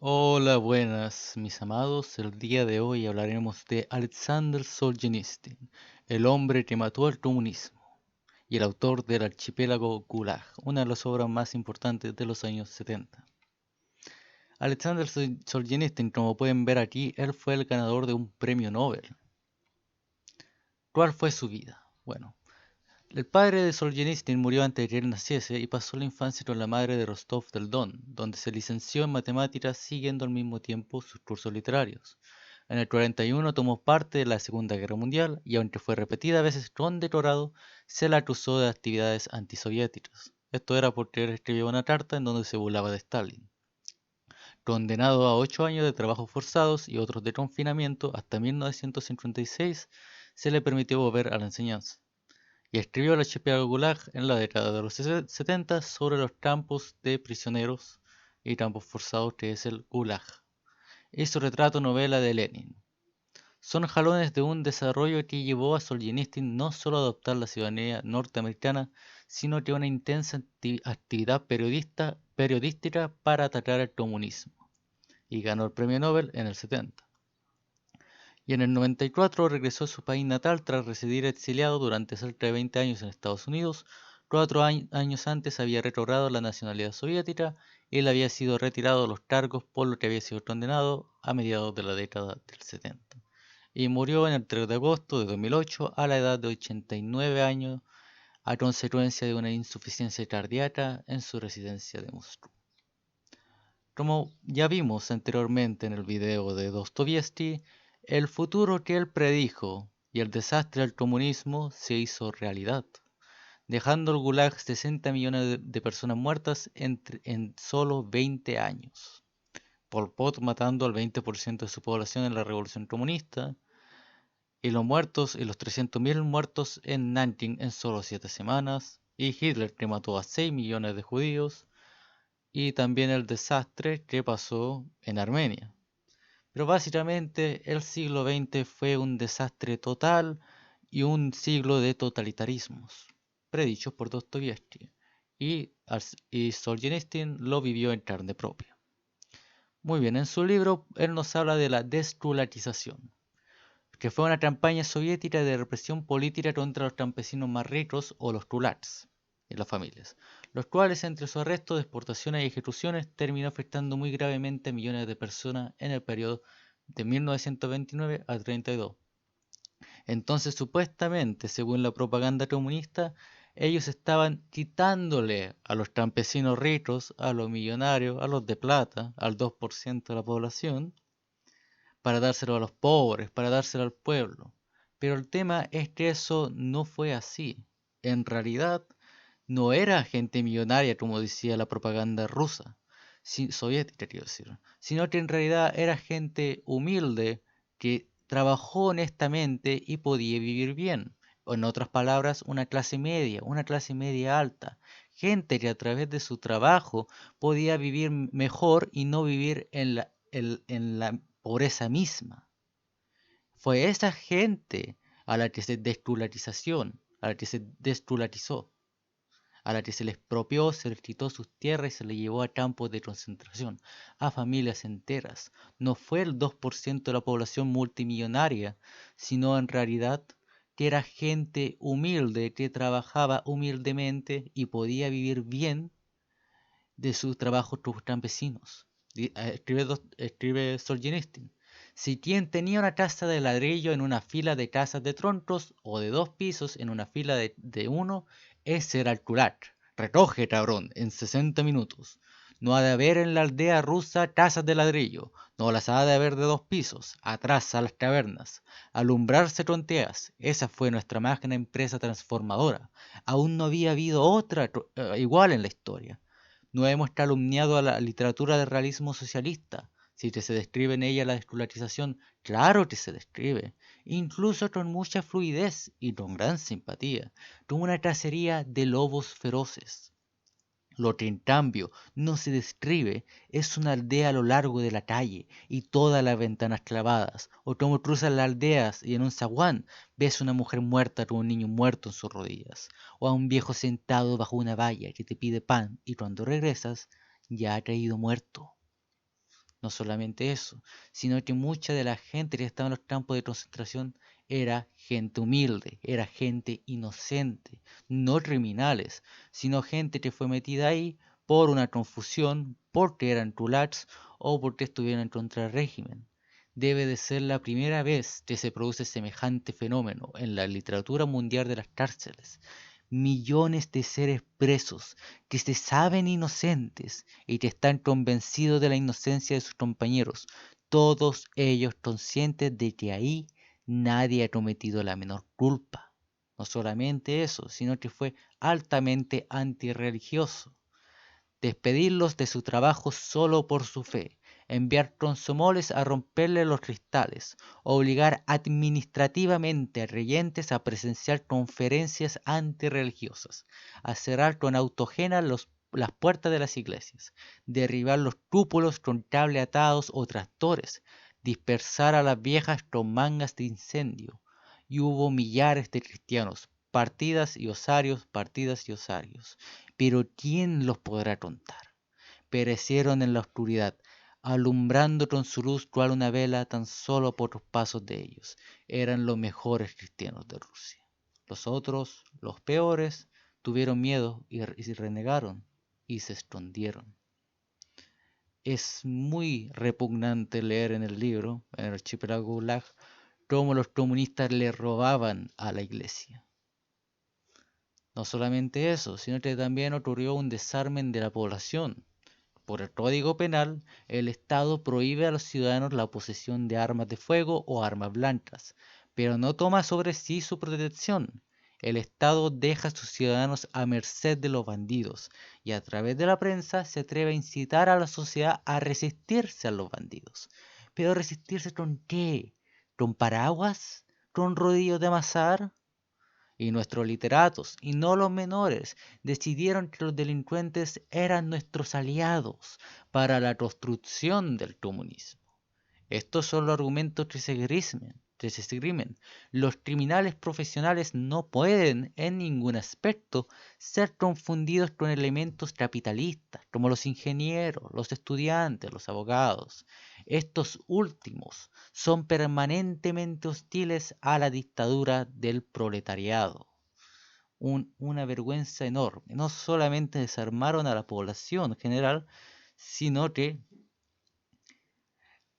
Hola, buenas, mis amados. El día de hoy hablaremos de Alexander Solzhenitsyn, el hombre que mató al comunismo y el autor del Archipiélago Gulag, una de las obras más importantes de los años 70. Alexander Solzhenitsyn, como pueden ver aquí, él fue el ganador de un premio Nobel. ¿Cuál fue su vida? Bueno, el padre de Solzhenitsyn murió antes de que él naciese y pasó la infancia con la madre de Rostov del Don, donde se licenció en matemáticas siguiendo al mismo tiempo sus cursos literarios. En el 41 tomó parte de la Segunda Guerra Mundial y aunque fue repetidas veces condecorado, se le acusó de actividades antisoviéticas. Esto era porque él escribió una carta en donde se burlaba de Stalin. Condenado a 8 años de trabajos forzados y otros de confinamiento, hasta 1956 se le permitió volver a la enseñanza y escribió el archipiélago Gulag en la década de los 70 sobre los campos de prisioneros y campos forzados que es el Gulag, y su retrato novela de Lenin. Son jalones de un desarrollo que llevó a Solzhenitsyn no solo a adoptar la ciudadanía norteamericana, sino que una intensa actividad periodística para atacar el comunismo, y ganó el premio Nobel en el 70. Y en el 94 regresó a su país natal tras residir exiliado durante cerca de 20 años en Estados Unidos. 4 años antes había recobrado la nacionalidad soviética y le había sido retirado los cargos por lo que había sido condenado a mediados de la década del 70. Y murió en el 3 de agosto de 2008 a la edad de 89 años a consecuencia de una insuficiencia cardíaca en su residencia de Moscú. Como ya vimos anteriormente en el video de Dostoyevsky, el futuro que él predijo y el desastre del comunismo se hizo realidad, dejando el Gulag 60 millones de personas muertas en solo 20 años. Pol Pot matando al 20% de su población en la revolución comunista, y los 300.000 muertos en Nanking en solo 7 semanas, y Hitler que mató a 6 millones de judíos, y también el desastre que pasó en Armenia. Pero básicamente el siglo XX fue un desastre total y un siglo de totalitarismos, predichos por Dostoyevsky, y Solzhenitsyn lo vivió en carne propia. Muy bien, en su libro él nos habla de la deskulatización, que fue una campaña soviética de represión política contra los campesinos más ricos o los kulaks y las familias, los cuales entre su arresto, deportaciones y ejecuciones terminó afectando muy gravemente a millones de personas en el periodo de 1929 a 32. Entonces, supuestamente, según la propaganda comunista, ellos estaban quitándole a los campesinos ricos, a los millonarios, a los de plata, al 2% de la población, para dárselo a los pobres, para dárselo al pueblo. Pero el tema es que eso no fue así. En realidad, no era gente millonaria como decía la propaganda rusa, soviética quiero decir, sino que en realidad era gente humilde que trabajó honestamente y podía vivir bien. O en otras palabras, una clase media alta. Gente que a través de su trabajo podía vivir mejor y no vivir en la pobreza misma. Fue esa gente a la que a la que se desculatizó, a la que se les expropió, se les quitó sus tierras y se les llevó a campos de concentración, a familias enteras. No fue el 2% de la población multimillonaria, sino en realidad que era gente humilde que trabajaba humildemente y podía vivir bien de sus trabajos campesinos. Escribe Solzhenitsyn. Si quien tenía una casa de ladrillo en una fila de casas de troncos o de 2 pisos en una fila de uno, ese era el kulak. Recoge, cabrón, en 60 minutos. No ha de haber en la aldea rusa casas de ladrillo, no las ha de haber de 2 pisos, atrás a las cavernas. Alumbrarse tonteas, esa fue nuestra magna empresa transformadora. Aún no había habido otra igual en la historia. No hemos calumniado a la literatura del realismo socialista. Si que se describe en ella la descolarización, claro que se describe, incluso con mucha fluidez y con gran simpatía, como una cacería de lobos feroces. Lo que en cambio no se describe es una aldea a lo largo de la calle y todas las ventanas clavadas, o como cruzas las aldeas y en un zaguán ves a una mujer muerta con un niño muerto en sus rodillas, o a un viejo sentado bajo una valla que te pide pan y cuando regresas ya ha caído muerto. No solamente eso, sino que mucha de la gente que estaba en los campos de concentración era gente humilde, era gente inocente, no criminales, sino gente que fue metida ahí por una confusión, porque eran kulaks o porque estuvieron en contra del régimen. Debe de ser la primera vez que se produce semejante fenómeno en la literatura mundial de las cárceles. Millones de seres presos que se saben inocentes y que están convencidos de la inocencia de sus compañeros, todos ellos conscientes de que ahí nadie ha cometido la menor culpa. No solamente eso, sino que fue altamente antirreligioso. Despedirlos de su trabajo solo por su fe, enviar consomoles a romperle los cristales, obligar administrativamente a creyentes a presenciar conferencias antirreligiosas, a cerrar con autogenas las puertas de las iglesias, derribar los cúpulos con cable atados o tractores, dispersar a las viejas con mangas de incendio. Y hubo millares de cristianos, partidas y osarios. Pero ¿quién los podrá contar? Perecieron en la oscuridad, alumbrando con su luz cual una vela tan solo por los pasos de ellos. Eran los mejores cristianos de Rusia. Los otros, los peores, tuvieron miedo y renegaron y se escondieron. Es muy repugnante leer en el libro, en el archipiélago Gulag, cómo los comunistas le robaban a la iglesia. No solamente eso, sino que también ocurrió un desarmen de la población. Por el Código Penal, el Estado prohíbe a los ciudadanos la posesión de armas de fuego o armas blancas, pero no toma sobre sí su protección. El Estado deja a sus ciudadanos a merced de los bandidos y a través de la prensa se atreve a incitar a la sociedad a resistirse a los bandidos. ¿Pero resistirse con qué? ¿Con paraguas? ¿Con rodillos de amasar? Y nuestros literatos, y no los menores, decidieron que los delincuentes eran nuestros aliados para la construcción del comunismo. Estos son los argumentos que se esgrimen. Los criminales profesionales no pueden, en ningún aspecto, ser confundidos con elementos capitalistas, como los ingenieros, los estudiantes, los abogados. Estos últimos son permanentemente hostiles a la dictadura del proletariado. Una vergüenza enorme. No solamente desarmaron a la población general, sino que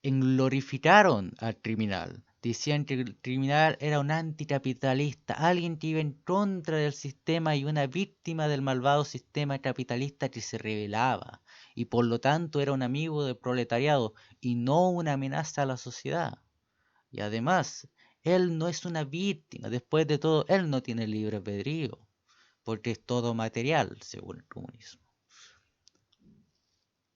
glorificaron al criminal. Decían que el criminal era un anticapitalista, alguien que iba en contra del sistema y una víctima del malvado sistema capitalista que se rebelaba, y por lo tanto era un amigo del proletariado y no una amenaza a la sociedad. Y además, él no es una víctima, después de todo, él no tiene libre albedrío, porque es todo material, según el comunismo.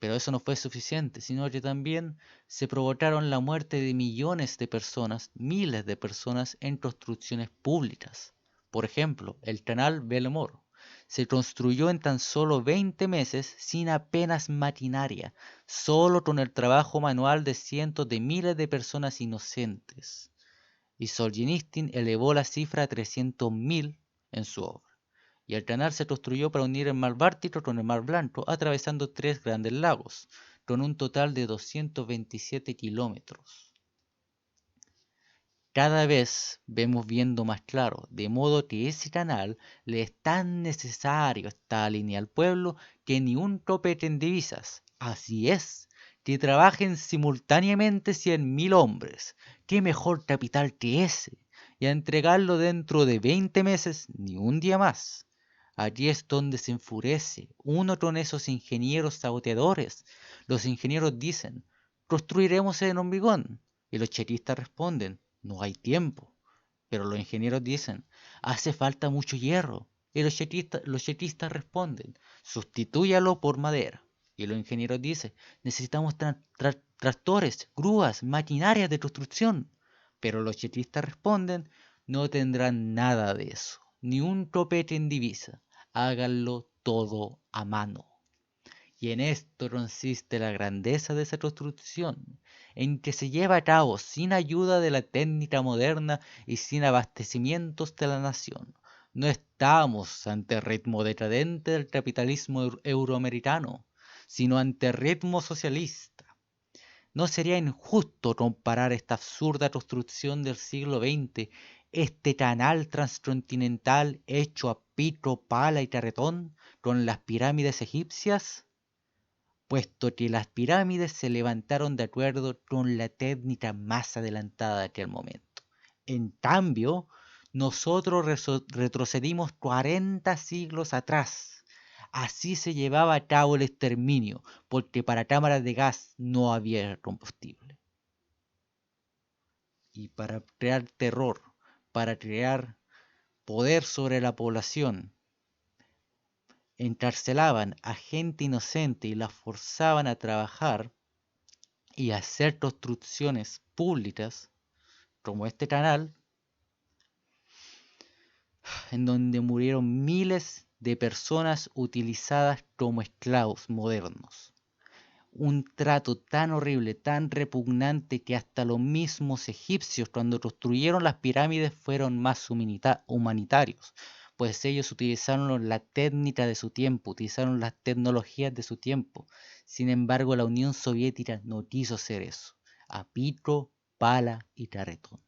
Pero eso no fue suficiente, sino que también se provocaron la muerte de millones de personas, miles de personas en construcciones públicas. Por ejemplo, el canal Belmor se construyó en tan solo 20 meses sin apenas maquinaria, solo con el trabajo manual de cientos de miles de personas inocentes. Y Solzhenitsyn elevó la cifra a 300.000 en su obra. Y el canal se construyó para unir el mar Báltico con el mar Blanco, atravesando 3 grandes lagos, con un total de 227 kilómetros. Cada vez vemos viendo más claro, de modo que ese canal le es tan necesario a esta línea al pueblo que ni un copete en divisas. Así es, que trabajen simultáneamente 100.000 hombres. ¿Qué mejor capital que ese? Y a entregarlo dentro de 20 meses, ni un día más. Allí es donde se enfurece uno con esos ingenieros saboteadores. Los ingenieros dicen, construiremos en hormigón. Y los chequistas responden, no hay tiempo. Pero los ingenieros dicen, hace falta mucho hierro. Y los chequistas responden, sustitúyalo por madera. Y los ingenieros dicen, necesitamos tractores, grúas, maquinarias de construcción. Pero los chequistas responden, no tendrán nada de eso, ni un copete en divisa. Háganlo todo a mano. Y en esto consiste la grandeza de esa construcción, en que se lleva a cabo sin ayuda de la técnica moderna y sin abastecimientos de la nación. No estamos ante el ritmo decadente del capitalismo euroamericano, sino ante el ritmo socialista. ¿No sería injusto comparar esta absurda construcción del siglo XX, este canal transcontinental hecho a pito, pala y carretón, con las pirámides egipcias? Puesto que las pirámides se levantaron de acuerdo con la técnica más adelantada de aquel momento. En cambio, nosotros retrocedimos 40 siglos atrás. Así se llevaba a cabo el exterminio, porque para cámaras de gas no había combustible. Y para crear terror, para crear poder sobre la población, encarcelaban a gente inocente y la forzaban a trabajar y hacer construcciones públicas como este canal, en donde murieron miles de personas utilizadas como esclavos modernos. Un trato tan horrible, tan repugnante, que hasta los mismos egipcios, cuando construyeron las pirámides, fueron más humanitarios, pues ellos utilizaron la técnica de su tiempo, utilizaron las tecnologías de su tiempo. Sin embargo, la Unión Soviética no quiso hacer eso. A pico, pala y carretón.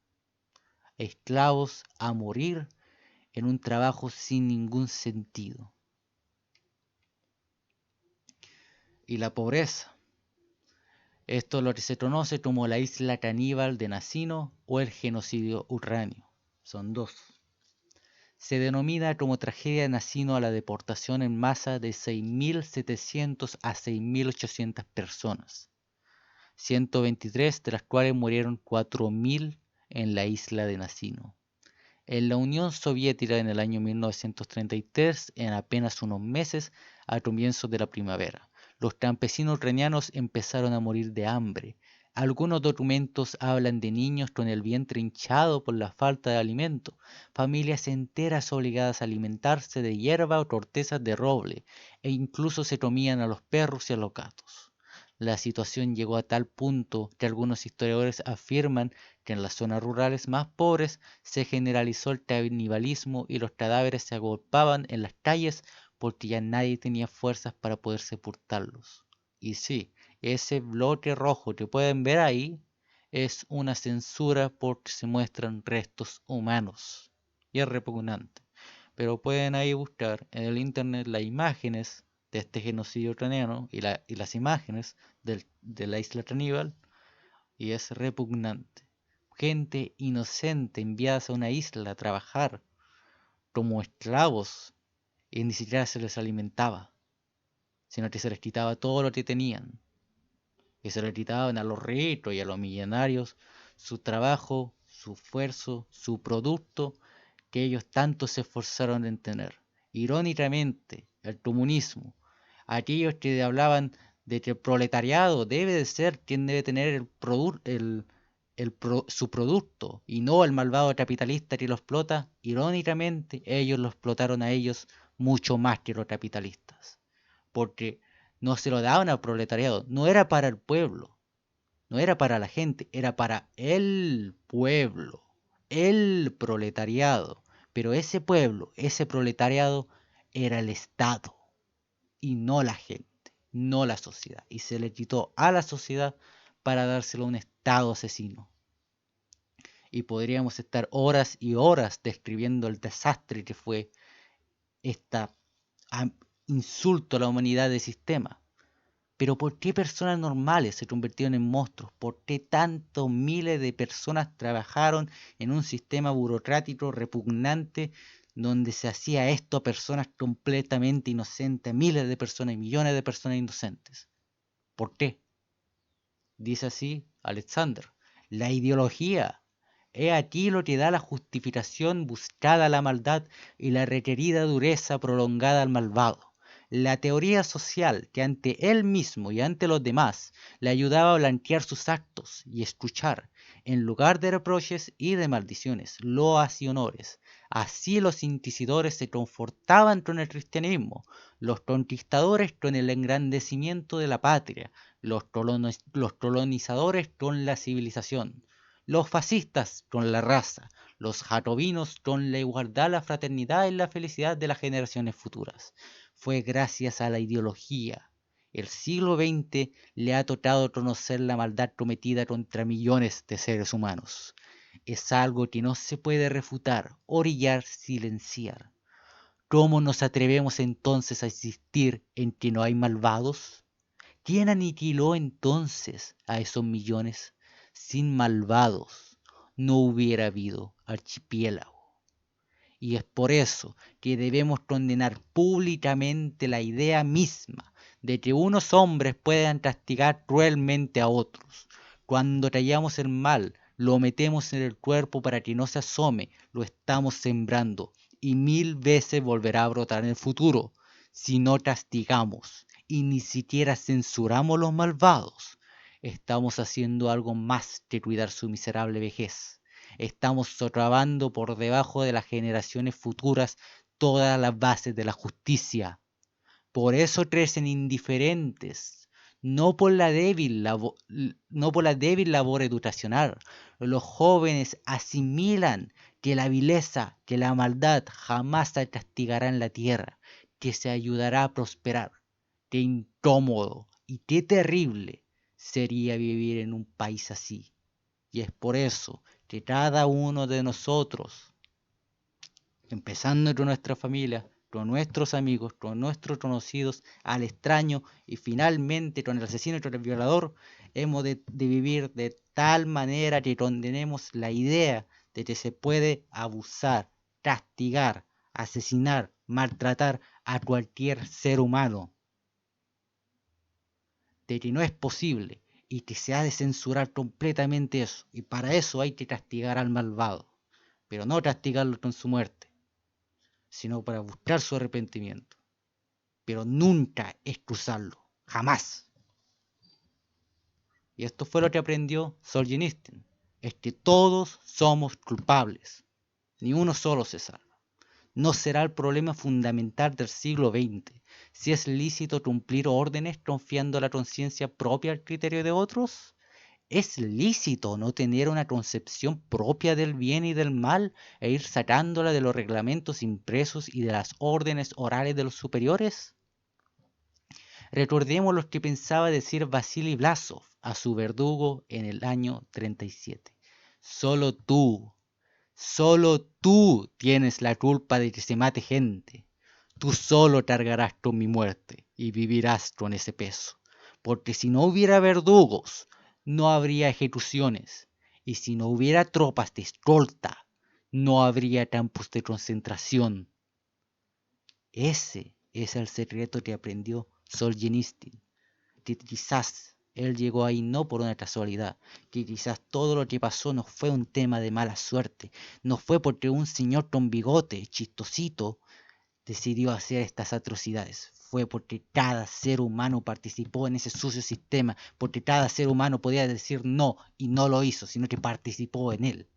Esclavos a morir en un trabajo sin ningún sentido. Y la pobreza. Esto es lo que se conoce como la isla caníbal de Nasino o el genocidio ucranio. Son dos. Se denomina como tragedia de Nasino a la deportación en masa de 6.700 a 6.800 personas, 123 de las cuales murieron 4.000 en la isla de Nasino. En la Unión Soviética, en el año 1933, en apenas unos meses, a comienzos de la primavera, los campesinos ucranianos empezaron a morir de hambre. Algunos documentos hablan de niños con el vientre hinchado por la falta de alimento, familias enteras obligadas a alimentarse de hierba o cortezas de roble, e incluso se comían a los perros y a los gatos. La situación llegó a tal punto que algunos historiadores afirman que en las zonas rurales más pobres se generalizó el canibalismo y los cadáveres se agolpaban en las calles porque ya nadie tenía fuerzas para poder sepultarlos. Y sí, ese bloque rojo que pueden ver ahí es una censura porque se muestran restos humanos. Y es repugnante. Pero pueden ahí buscar en el internet las imágenes de este genocidio ucraniano y las imágenes de la isla caníbal, y es repugnante. Gente inocente enviada a una isla a trabajar como esclavos y ni siquiera se les alimentaba, sino que se les quitaba todo lo que tenían. Y se les quitaban a los ricos y a los millonarios su trabajo, su esfuerzo, su producto que ellos tanto se esforzaron en tener. Irónicamente, el comunismo, aquellos que hablaban de que el proletariado debe de ser quien debe tener su producto y no el malvado capitalista que lo explota, irónicamente ellos lo explotaron a ellos mucho más que los capitalistas, porque no se lo daban al proletariado, no era para el pueblo, no era para la gente, era para el pueblo, el proletariado. Pero ese pueblo, ese proletariado, era el Estado y no la gente, no la sociedad. Y se le quitó a la sociedad para dárselo a un Estado asesino. Y podríamos estar horas y horas describiendo el desastre que fue este insulto a la humanidad de sistema. Pero ¿por qué personas normales se convirtieron en monstruos? ¿Por qué tantos miles de personas trabajaron en un sistema burocrático repugnante donde se hacía esto a personas completamente inocentes, miles de personas y millones de personas inocentes? ¿Por qué? Dice así Alexander: la ideología. He aquí lo que da la justificación buscada a la maldad y la requerida dureza prolongada al malvado. La teoría social que ante él mismo y ante los demás le ayudaba a blanquear sus actos y escuchar, en lugar de reproches y de maldiciones, loas y honores. Así los inquisidores se confortaban con el cristianismo, los conquistadores con el engrandecimiento de la patria, los colonizadores con la civilización, los fascistas con la raza, los jacobinos con la igualdad, la fraternidad y la felicidad de las generaciones futuras. Fue gracias a la ideología El siglo XX le ha tocado conocer la maldad cometida contra millones de seres humanos. Es algo que no se puede refutar, orillar, silenciar. ¿Cómo nos atrevemos entonces a insistir en que no hay malvados? ¿Quién aniquiló entonces a esos millones? Sin malvados no hubiera habido archipiélago. Y es por eso que debemos condenar públicamente la idea misma de que unos hombres puedan castigar cruelmente a otros. Cuando tallamos el mal, lo metemos en el cuerpo para que no se asome, lo estamos sembrando y 1000 veces volverá a brotar en el futuro. Si no castigamos y ni siquiera censuramos los malvados, estamos haciendo algo más que cuidar su miserable vejez. Estamos socavando por debajo de las generaciones futuras todas las bases de la justicia. Por eso crecen indiferentes, no por la débil labor educacional. Los jóvenes asimilan que la vileza, que la maldad jamás se castigará en la tierra, que se ayudará a prosperar. Qué incómodo y qué terrible sería vivir en un país así. Y es por eso que cada uno de nosotros, empezando con nuestra familia, con nuestros amigos, con nuestros conocidos, al extraño y finalmente con el asesino y con el violador, hemos de vivir de tal manera que condenemos la idea de que se puede abusar, castigar, asesinar, maltratar a cualquier ser humano, de que no es posible y que se ha de censurar completamente eso, y para eso hay que castigar al malvado, pero no castigarlo con su muerte, sino para buscar su arrepentimiento, pero nunca excusarlo, jamás. Y esto fue lo que aprendió Solzhenitsyn, es que todos somos culpables, ni uno solo se salva. No será el problema fundamental del siglo XX, si es lícito cumplir órdenes confiando la conciencia propia al criterio de otros. ¿Es lícito no tener una concepción propia del bien y del mal e ir sacándola de los reglamentos impresos y de las órdenes orales de los superiores? Recordemos lo que pensaba decir Vasily Blasov a su verdugo en el año 37. Solo tú tienes la culpa de que se mate gente. Tú solo cargarás con mi muerte y vivirás con ese peso. Porque si no hubiera verdugos, no habría ejecuciones. Y si no hubiera tropas de escolta, no habría campos de concentración. Ese es el secreto que aprendió Solzhenitsyn. Que quizás él llegó ahí no por una casualidad, que quizás todo lo que pasó no fue un tema de mala suerte, no fue porque un señor con bigote, chistosito, decidió hacer estas atrocidades. Fue porque cada ser humano participó en ese sucio sistema, porque cada ser humano podía decir no y no lo hizo, sino que participó en él.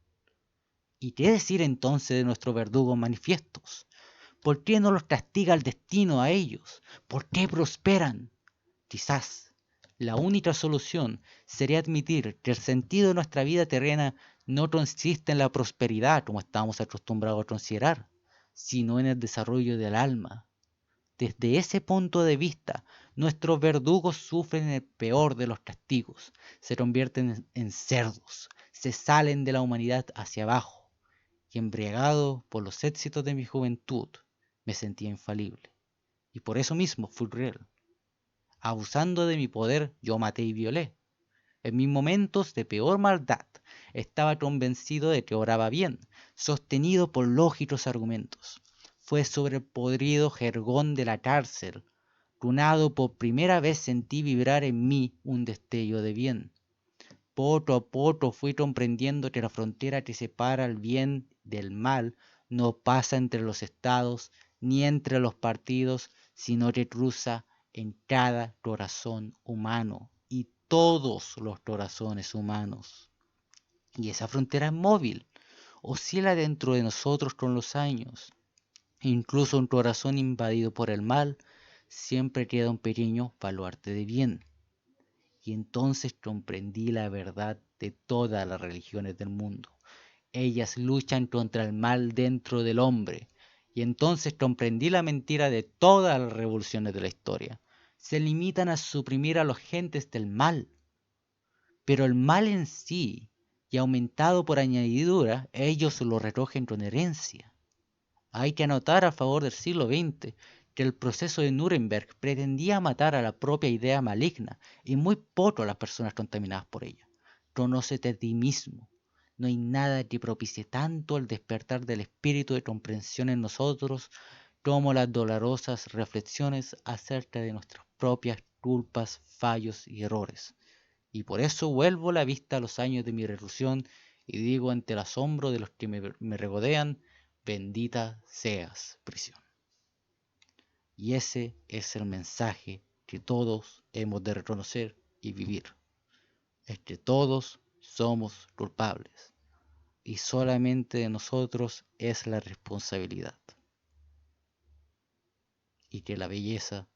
¿Y qué decir entonces de nuestros verdugos manifiestos? ¿Por qué no los castiga el destino a ellos? ¿Por qué prosperan? Quizás la única solución sería admitir que el sentido de nuestra vida terrena no consiste en la prosperidad como estamos acostumbrados a considerar, sino en el desarrollo del alma. Desde ese punto de vista, nuestros verdugos sufren el peor de los castigos, se convierten en cerdos, se salen de la humanidad hacia abajo, y embriagado por los éxitos de mi juventud, me sentía infalible. Y por eso mismo fui cruel. Abusando de mi poder, yo maté y violé. En mis momentos de peor maldad, estaba convencido de que oraba bien, sostenido por lógicos argumentos. Fue sobre el podrido jergón de la cárcel, cunado por primera vez sentí vibrar en mí un destello de bien. Poco a poco fui comprendiendo que la frontera que separa el bien del mal no pasa entre los estados ni entre los partidos, sino que cruza en cada corazón humano y todos los corazones humanos. Y esa frontera es móvil, oscila dentro de nosotros con los años. Incluso un corazón invadido por el mal siempre queda un pequeño baluarte de bien. Y entonces comprendí la verdad de todas las religiones del mundo. Ellas luchan contra el mal dentro del hombre. Y entonces comprendí la mentira de todas las revoluciones de la historia. se limitan a suprimir a los gentes del mal, pero el mal en sí, y aumentado por añadidura, ellos lo recogen con herencia. Hay que anotar a favor del siglo XX que el proceso de Nuremberg pretendía matar a la propia idea maligna y muy poco a las personas contaminadas por ella. Conócete a ti mismo. No hay nada que propicie tanto el despertar del espíritu de comprensión en nosotros como las dolorosas reflexiones acerca de nuestras propias culpas, fallos y errores. Y por eso vuelvo la vista a los años de mi reclusión y digo ante el asombro de los que me regodean, bendita seas, prisión. Y ese es el mensaje que todos hemos de reconocer y vivir. Es que todos somos culpables y solamente de nosotros es la responsabilidad. Y que la belleza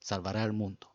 salvará al mundo.